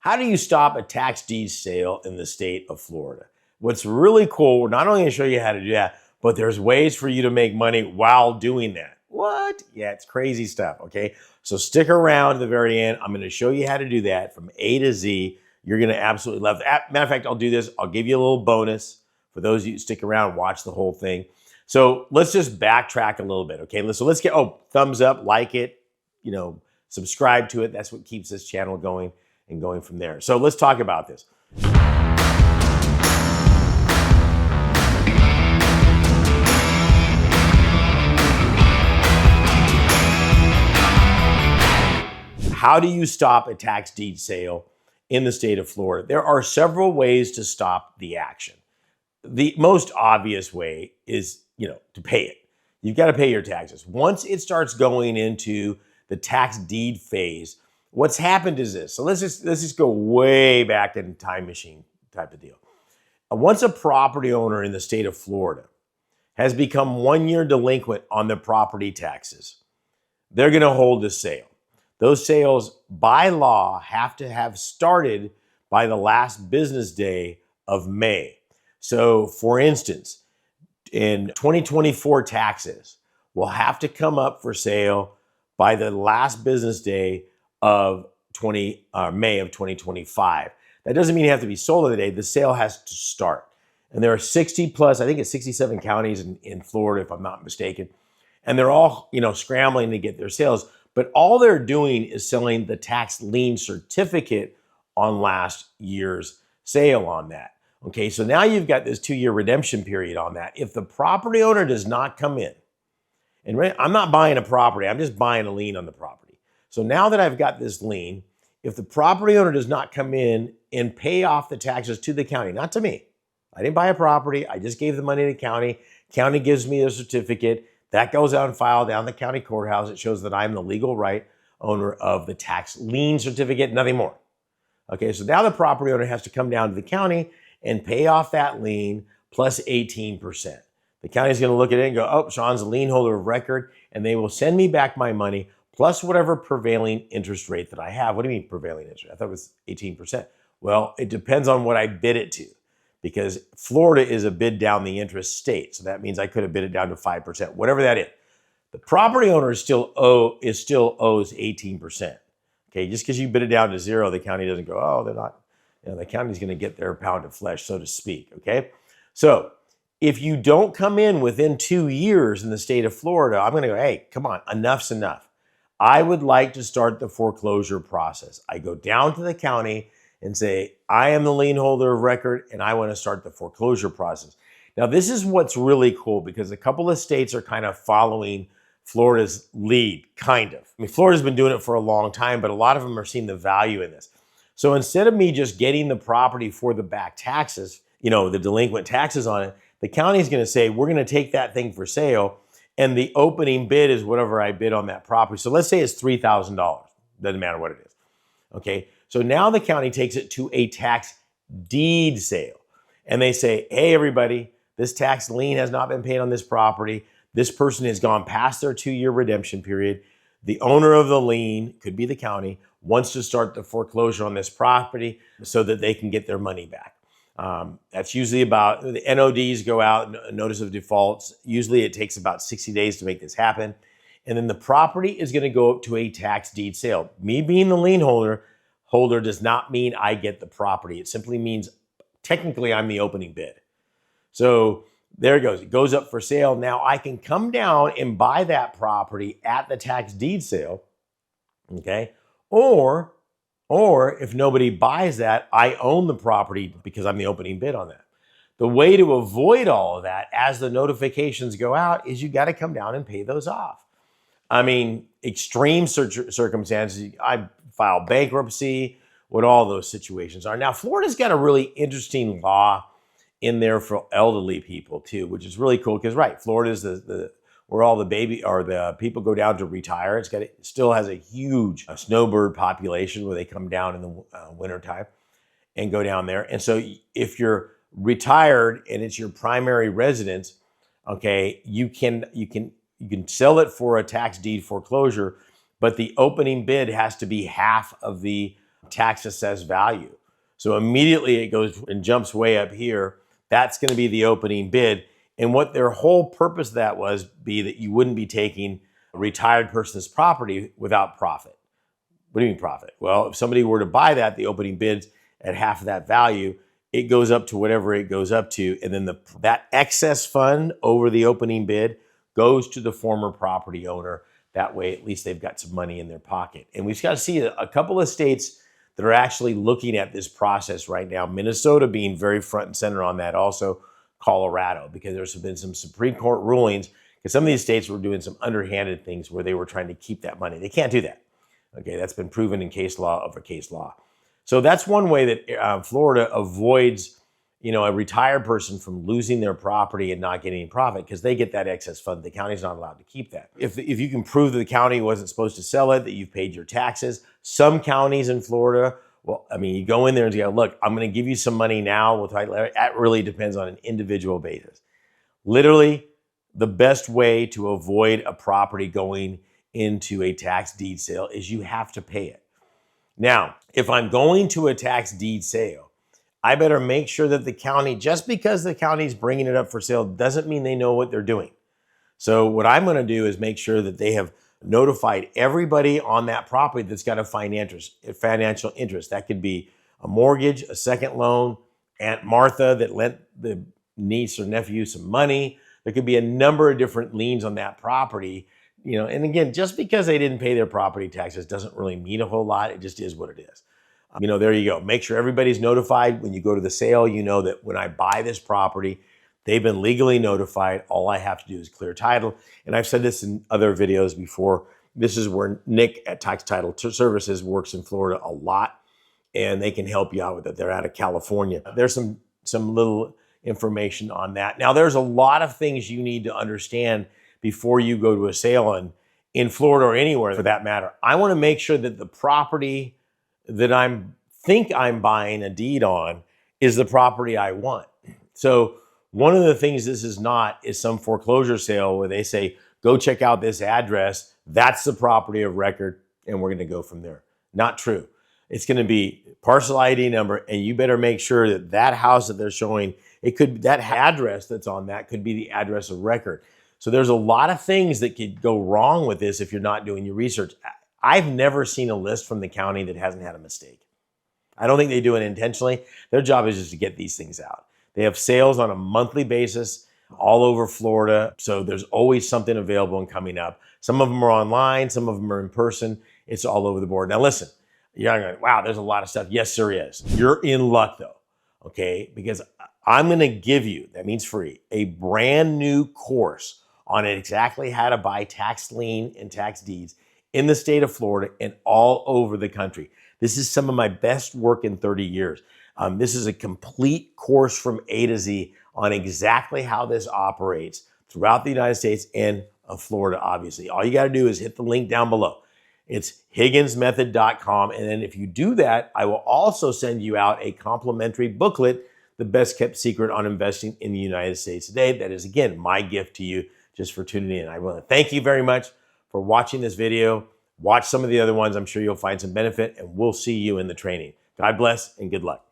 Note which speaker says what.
Speaker 1: How do you stop a tax deed sale in the state of Florida? What's really cool, we're not only going to show you how to do that, but there's ways for you to make money while doing that. What? Yeah, it's crazy stuff, okay? So stick around to the very end. I'm going to show you how to do that from A to Z. You're going to absolutely love it. Matter of fact, I'll do this. I'll give you a little bonus for those of you who stick around and watch the whole thing. So let's just backtrack a little bit, okay? So let's get, thumbs up, like it, subscribe to it. That's what keeps this channel going and going from there. So let's talk about this. How do you stop a tax deed sale in the state of Florida? There are several ways to stop the action. The most obvious way is, to pay it. You've got to pay your taxes. Once it starts going into the tax deed phase, what's happened is this. So let's just go way back in time machine type of deal. Once a property owner in the state of Florida has become 1 year delinquent on their property taxes, they're going to hold a sale. Those sales by law have to have started by the last business day of May. So for instance, in 2024 taxes will have to come up for sale by the last business day of May of 2025. That doesn't mean you have to be sold on the day. The sale has to start. And there are 60 plus, I think it's 67 counties in Florida, if I'm not mistaken. And they're all, scrambling to get their sales. But all they're doing is selling the tax lien certificate on last year's sale on that. Okay, so now you've got this 2-year redemption period on that. If the property owner does not come in, and I'm not buying a property, I'm just buying a lien on the property. So now that I've got this lien, if the property owner does not come in and pay off the taxes to the county, not to me, I didn't buy a property, I just gave the money to the county. County gives me a certificate. That goes out and filed down the county courthouse. It shows that I'm the legal right owner of the tax lien certificate, nothing more. Okay, so now the property owner has to come down to the county and pay off that lien plus 18%. The county's going to look at it and go, oh, Sean's a lien holder of record, and they will send me back my money plus whatever prevailing interest rate that I have. What do you mean prevailing interest? I thought it was 18%. Well, it depends on what I bid it to, because Florida is a bid down the interest state. So that means I could have bid it down to 5%, whatever that is. The property owner still owes 18%. Okay, just because you bid it down to zero, the county doesn't go, oh, they're not, the county's going to get their pound of flesh, so to speak. Okay, so if you don't come in within 2 years in the state of Florida, I'm going to go, hey, come on, enough's enough. I would like to start the foreclosure process. I go down to the county and say, I am the lien holder of record and I want to start the foreclosure process. Now, this is what's really cool because a couple of states are kind of following Florida's lead, kind of. I mean, Florida's been doing it for a long time, but a lot of them are seeing the value in this. So instead of me just getting the property for the back taxes, the delinquent taxes on it, the county is going to say, we're going to take that thing for sale, and the opening bid is whatever I bid on that property. So let's say it's $3,000. Doesn't matter what it is. Okay, so now the county takes it to a tax deed sale. And they say, hey, everybody, this tax lien has not been paid on this property. This person has gone past their 2-year redemption period. The owner of the lien, could be the county, wants to start the foreclosure on this property so that they can get their money back. That's usually about, the NODs go out, notice of defaults. Usually it takes about 60 days to make this happen. And then the property is going to go up to a tax deed sale. Me being the lien holder does not mean I get the property. It simply means technically I'm the opening bid. So there it goes. It goes up for sale. Now I can come down and buy that property at the tax deed sale. Okay. Or if nobody buys that, I own the property because I'm the opening bid on that. The way to avoid all of that as the notifications go out is you got to come down and pay those off. I mean, extreme circumstances, I file bankruptcy, what all those situations are. Now, Florida's got a really interesting law in there for elderly people too, which is really cool because, right, Florida's where all the people go down to retire. It still has a huge snowbird population where they come down in the wintertime and go down there. And so if you're retired and it's your primary residence, okay, you can sell it for a tax deed foreclosure, but the opening bid has to be half of the tax assessed value. So immediately it goes and jumps way up here. That's going to be the opening bid. And what their whole purpose of that was be that you wouldn't be taking a retired person's property without profit. What do you mean profit? Well, if somebody were to buy that, the opening bids at half of that value, it goes up to whatever it goes up to. And then that excess fund over the opening bid goes to the former property owner. That way, at least they've got some money in their pocket. And we've got to see a couple of states that are actually looking at this process right now. Minnesota being very front and center on that. Also Colorado, because there's been some Supreme Court rulings, because some of these states were doing some underhanded things where they were trying to keep that money. They can't do that. Okay, that's been proven in case law over case law. So that's one way that Florida avoids, a retired person from losing their property and not getting any profit, because they get that excess fund. The county's not allowed to keep that. If you can prove that the county wasn't supposed to sell it, that you've paid your taxes, some counties in Florida, you go in there and you go, look, I'm going to give you some money now. That really depends on an individual basis. Literally, the best way to avoid a property going into a tax deed sale is you have to pay it. Now, if I'm going to a tax deed sale, I better make sure that the county, just because the county's bringing it up for sale, doesn't mean they know what they're doing. So what I'm going to do is make sure that they have notified everybody on that property that's got a financial interest. That could be a mortgage, a second loan, Aunt Martha that lent the niece or nephew some money. There could be a number of different liens on that property. And again, just because they didn't pay their property taxes doesn't really mean a whole lot. It just is what it is. There you go. Make sure everybody's notified when you go to the sale. You know that when I buy this property, they've been legally notified. All I have to do is clear title. And I've said this in other videos before. This is where Nick at Tax Title Services works in Florida a lot, and they can help you out with it. They're out of California. There's some little information on that. Now, there's a lot of things you need to understand before you go to a sale in Florida or anywhere for that matter. I want to make sure that the property that think I'm buying a deed on is the property I want. So one of the things this is not is some foreclosure sale where they say, go check out this address. That's the property of record, and we're going to go from there. Not true. It's going to be parcel ID number, and you better make sure that house that they're showing, that address that's on that could be the address of record. So there's a lot of things that could go wrong with this if you're not doing your research. I've never seen a list from the county that hasn't had a mistake. I don't think they do it intentionally. Their job is just to get these things out. They have sales on a monthly basis all over Florida. So there's always something available and coming up. Some of them are online. Some of them are in person. It's all over the board. Now listen, you're going, wow, there's a lot of stuff. Yes, there is. You're in luck though, okay? Because I'm going to give you, that means free, a brand new course on exactly how to buy tax lien and tax deeds in the state of Florida and all over the country. This is some of my best work in 30 years. This is a complete course from A to Z on exactly how this operates throughout the United States and Florida, obviously. All you got to do is hit the link down below. It's higginsmethod.com. And then if you do that, I will also send you out a complimentary booklet, The Best Kept Secret on Investing in the United States Today. That is, again, my gift to you just for tuning in. I want to thank you very much for watching this video. Watch some of the other ones. I'm sure you'll find some benefit, and we'll see you in the training. God bless and good luck.